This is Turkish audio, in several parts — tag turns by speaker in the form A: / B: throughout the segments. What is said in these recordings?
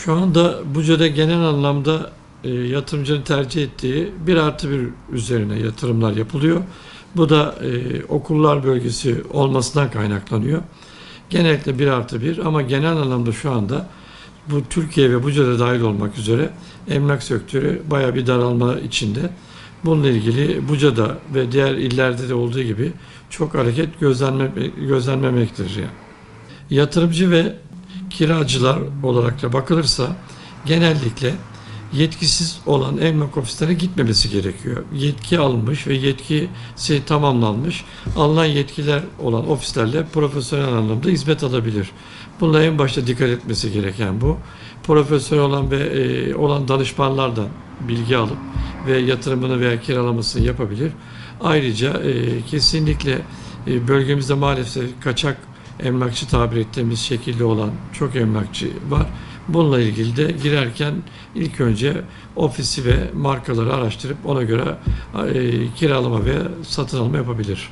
A: Şu anda Buca'da genel anlamda yatırımcının tercih ettiği 1+1 üzerine yatırımlar yapılıyor. Bu da okullar bölgesi olmasından kaynaklanıyor. Genellikle 1+1 ama genel anlamda şu anda bu Türkiye ve Buca'da dahil olmak üzere emlak sektörü bayağı bir daralma içinde. Bununla ilgili Buca'da ve diğer illerde de olduğu gibi çok hareket gözlenmemektedir. Yani. Yatırımcı ve kiracılar olarak da bakılırsa genellikle yetkisiz olan emlak ofislerine gitmemesi gerekiyor. Yetki alınmış ve yetkisi tamamlanmış, alınan yetkiler olan ofislerle profesyonel anlamda hizmet alabilir. Bununla en başta dikkat etmesi gereken bu. Profesyonel olan danışmanlardan bilgi alıp ve yatırımını veya kiralamasını yapabilir. Ayrıca kesinlikle bölgemizde maalesef kaçak emlakçı tabir ettiğimiz şekilde olan çok emlakçı var. Bununla ilgili de girerken ilk önce ofisi ve markaları araştırıp ona göre kiralama ve satın alma yapabilir.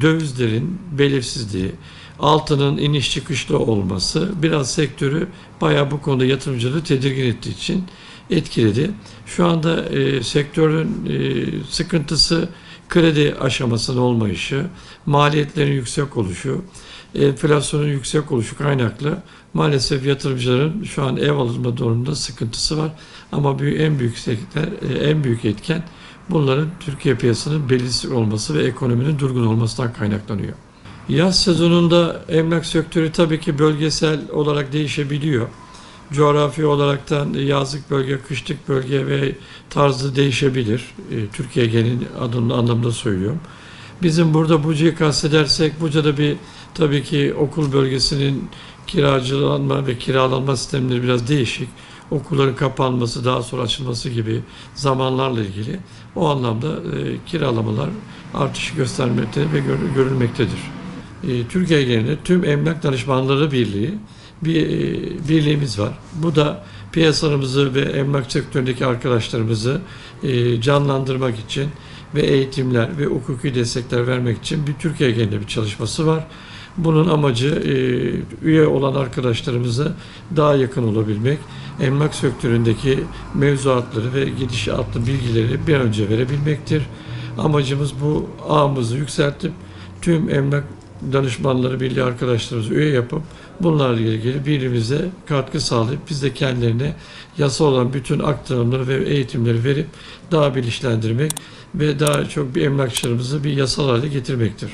A: Dövizlerin belirsizliği, altının iniş çıkışlı olması biraz sektörü bayağı bu konuda yatırımcıları tedirgin ettiği için etkiledi. Şu anda sektörün sıkıntısı kredi aşamasının olmayışı, maliyetlerin yüksek oluşu, enflasyonun yüksek oluşu kaynaklı maalesef yatırımcıların şu an ev alma durumunda sıkıntısı var. Ama en büyük etken bunların Türkiye piyasasının belirsiz olması ve ekonominin durgun olmasından kaynaklanıyor. Yaz sezonunda emlak sektörü tabii ki bölgesel olarak değişebiliyor. Coğrafi olaraktan yazlık bölge, kışlık bölge ve tarzı değişebilir. Türkiye genel anlamda söylüyorum. Bizim burada Buca'yı kastedersek, Buca'da tabii ki okul bölgesinin kiracılanma ve kiralanma sistemleri biraz değişik. Okulların kapanması, daha sonra açılması gibi zamanlarla ilgili o anlamda kiralamalar artışı göstermekte ve görülmektedir. Türkiye genelinde tüm Emlak Danışmanları Birliği birliğimiz var. Bu da piyasalarımızı ve emlak sektöründeki arkadaşlarımızı canlandırmak için ve eğitimler ve hukuki destekler vermek için bir Türkiye genelinde bir çalışması var. Bunun amacı üye olan arkadaşlarımıza daha yakın olabilmek, emlak sektöründeki mevzuatları ve gidişatlı bilgileri bir an önce verebilmektir. Amacımız bu ağımızı yükseltip tüm Emlak Danışmanları Birliği arkadaşlarımızı üye yapıp bunlarla ilgili birbirimize katkı sağlayıp biz de kendilerine yasal olan bütün aktarımları ve eğitimleri verip daha bilinçlendirmek ve daha çok bir emlakçılarımızı bir yasal hale getirmektir.